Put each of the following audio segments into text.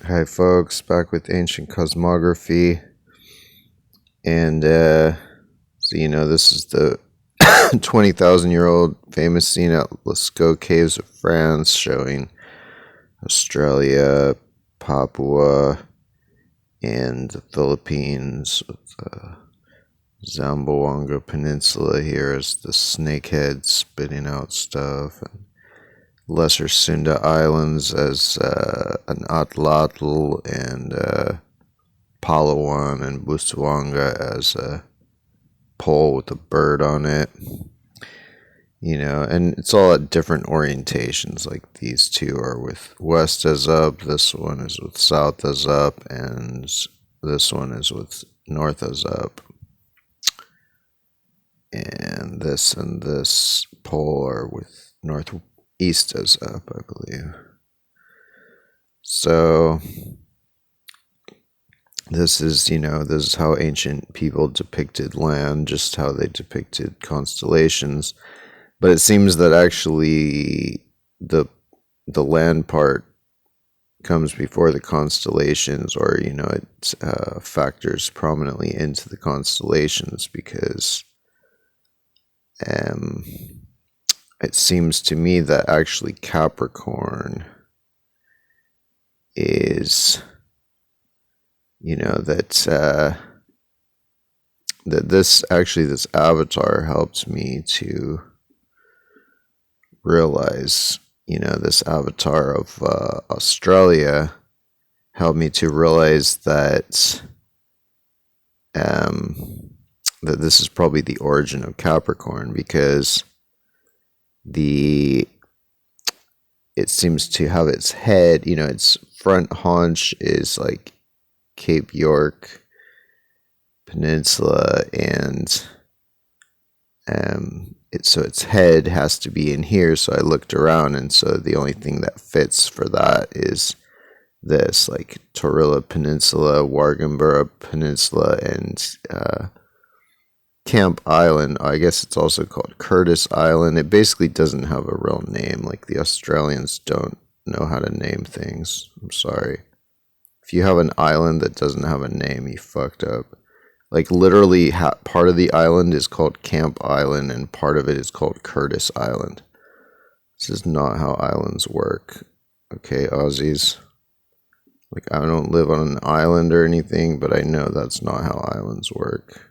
Hi, folks, back with ancient cosmography. And, this is the 20,000-year-old famous scene at Lascaux Caves of France, showing Australia, Papua, and the Philippines, with the Zamboanga Peninsula here as the snakehead spitting out stuff, and Lesser Sunda Islands as an Atlatl, and Palawan and Busuanga as a pole with a bird on it. And it's all at different orientations. Like these two are with west as up, this one is with south as up, and this one is with north as up. And this pole are with northeast as up, I believe. So this is how ancient people depicted land, just how they depicted constellations. But it seems that actually the land part comes before the constellations, or it factors prominently into the constellations, because it seems to me that actually Capricorn is that this avatar helps me to realize, this avatar of Australia helped me to realize that that this is probably the origin of Capricorn, because it seems to have its head, its front haunch is like Cape York Peninsula, and so its head has to be in here. So I looked around, and so the only thing that fits for that is this, like Torilla Peninsula, Warragambura Peninsula, and Camp Island. I guess it's also called Curtis Island. It basically doesn't have a real name. Like, the Australians don't know how to name things. I'm sorry. If you have an island that doesn't have a name, you fucked up. Like, literally, part of the island is called Camp Island, and part of it is called Curtis Island. This is not how islands work. Okay, Aussies. Like, I don't live on an island or anything, but I know that's not how islands work.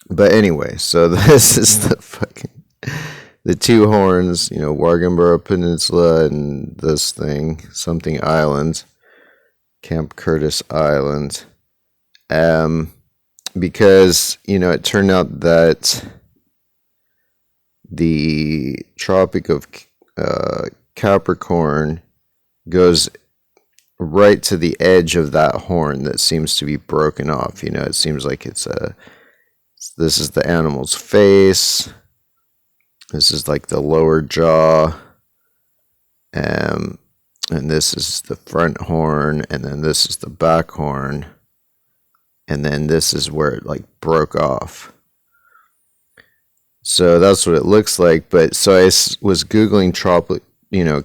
But anyway, so this is the two horns, Warragambura Peninsula and this thing, something island, Camp Curtis Island. Because, it turned out that the Tropic of Capricorn goes right to the edge of that horn that seems to be broken off. It seems like this is the animal's face. This is like the lower jaw. And this is the front horn, and then this is the back horn. And then this is where it like broke off. So that's what it looks like. But so I was Googling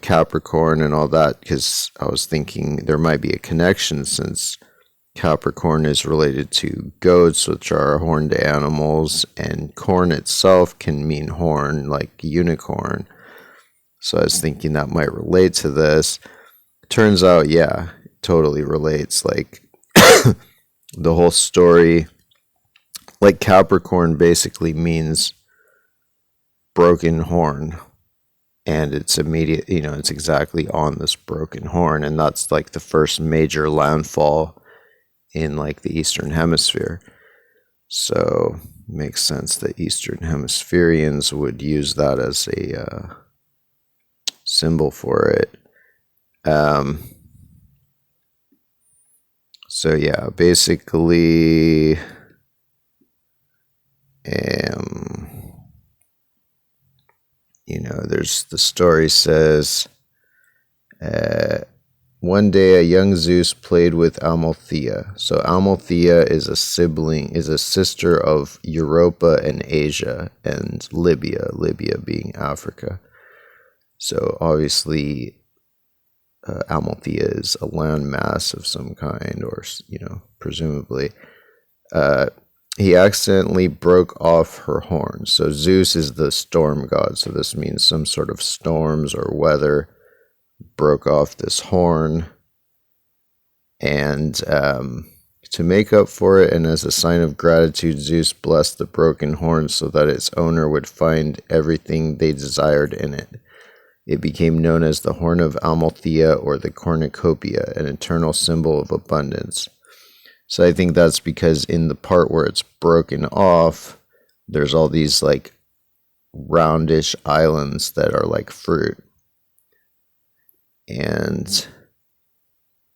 Capricorn and all that, because I was thinking there might be a connection, since Capricorn is related to goats, which are horned animals, and corn itself can mean horn, like unicorn. So I was thinking that might relate to this. Turns out, yeah, it totally relates. Like, the whole story, like, Capricorn basically means broken horn. And it's immediate, it's exactly on this broken horn. And that's like the first major landfall in like the Eastern Hemisphere. So it makes sense that Eastern Hemispherians would use that as a symbol for it. So yeah, basically, there's the story says, one day a young Zeus played with Amalthea. So Amalthea is a sister of Europa and Asia, and Libya being Africa. So obviously Amalthea is a landmass of some kind, or, presumably. He accidentally broke off her horn. So Zeus is the storm god. So this means some sort of storms or weather broke off this horn. And to make up for it, and as a sign of gratitude, Zeus blessed the broken horn so that its owner would find everything they desired in it. It became known as the Horn of Amalthea, or the cornucopia, an eternal symbol of abundance. So I think that's because in the part where it's broken off, there's all these like roundish islands that are like fruit. And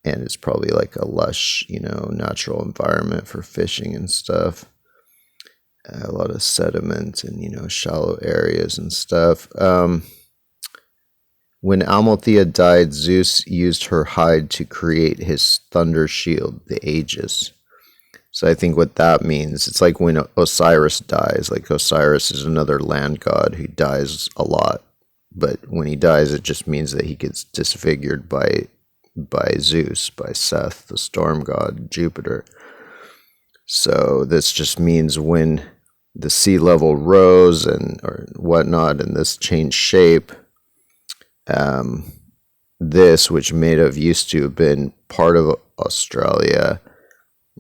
it's probably like a lush, natural environment for fishing and stuff. A lot of sediment and, shallow areas and stuff. When Amalthea died, Zeus used her hide to create his thunder shield, the Aegis. So I think what that means, it's like when Osiris dies. Like Osiris is another land god who dies a lot. But when he dies, it just means that he gets disfigured by Zeus, by Seth, the storm god, Jupiter. So this just means when the sea level rose or whatnot, and this changed shape, this, which used to have been part of Australia,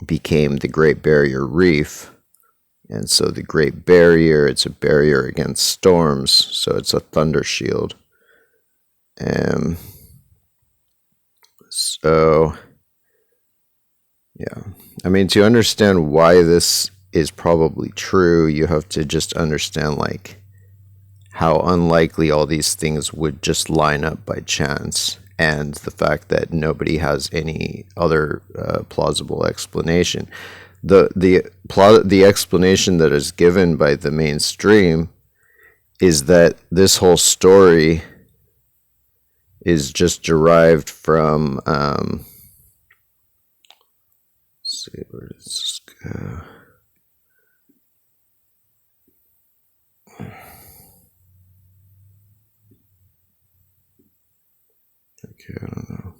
became the Great Barrier Reef. And so the Great Barrier, it's a barrier against storms, so it's a thunder shield. So, yeah. I mean, to understand why this is probably true, you have to just understand, like, how unlikely all these things would just line up by chance, and the fact that nobody has any other plausible explanation. The explanation that is given by the mainstream is that this whole story is just derived from, let's see, where does this go? Okay, I don't know.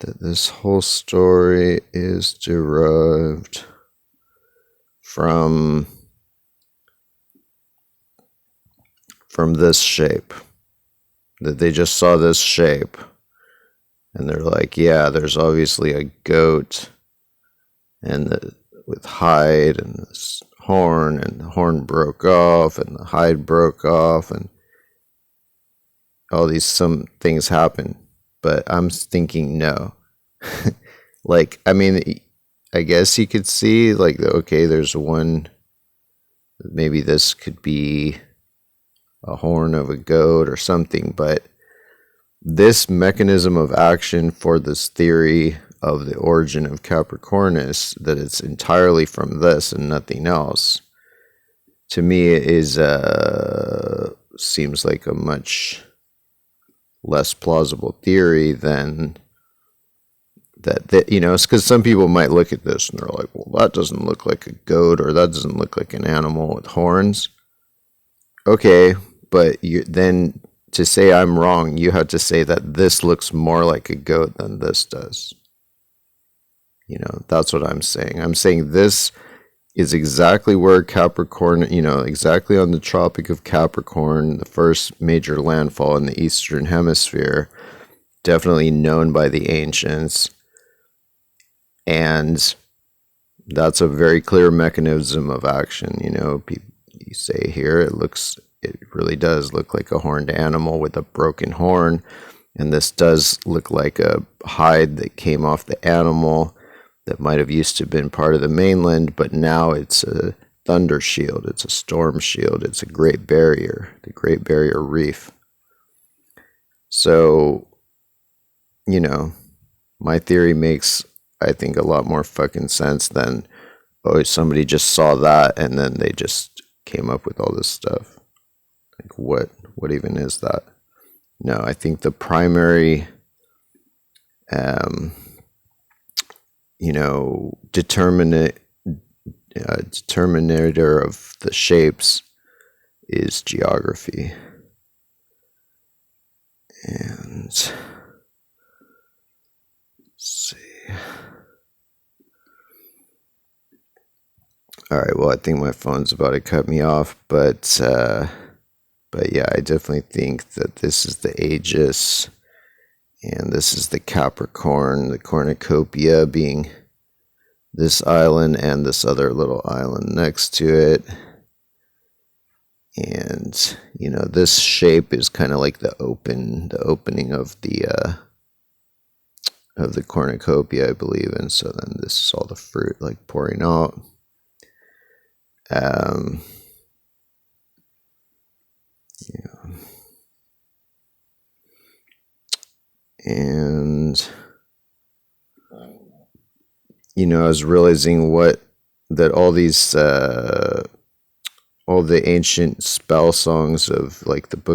That this whole story is derived from this shape. That they just saw this shape and they're like, yeah, there's obviously a goat and with hide and this horn, and the horn broke off and the hide broke off and some things happen. But I'm thinking no. Like, I mean, I guess you could see, like, okay, there's one, maybe this could be a horn of a goat or something, but this mechanism of action for this theory of the origin of Capricornus, that it's entirely from this and nothing else, to me is seems like a much less plausible theory than that, it's because some people might look at this and they're like, well, that doesn't look like a goat, or that doesn't look like an animal with horns. Okay, but then to say I'm wrong, you have to say that this looks more like a goat than this does. That's what I'm saying. I'm saying this is exactly where Capricorn, exactly on the Tropic of Capricorn, the first major landfall in the Eastern Hemisphere, definitely known by the ancients. And that's a very clear mechanism of action. You say here, it really does look like a horned animal with a broken horn. And this does look like a hide that came off the animal that might have used to have been part of the mainland, but now it's a thunder shield, it's a storm shield, it's a Great Barrier, the Great Barrier Reef. So, my theory makes, I think, a lot more fucking sense than, oh, somebody just saw that and then they just came up with all this stuff. Like, what even is that? No, I think the primary determinator of the shapes is geography. And let's see. All right, well, I think my phone's about to cut me off, but yeah, I definitely think that this is the Aegis, and this is the Capricorn, the cornucopia being this island and this other little island next to it. And you know, this shape is kind of like the opening of the cornucopia, I believe. And so then this is all the fruit like pouring out. Yeah. And you know, I was realizing that all these all the ancient spell songs of like the book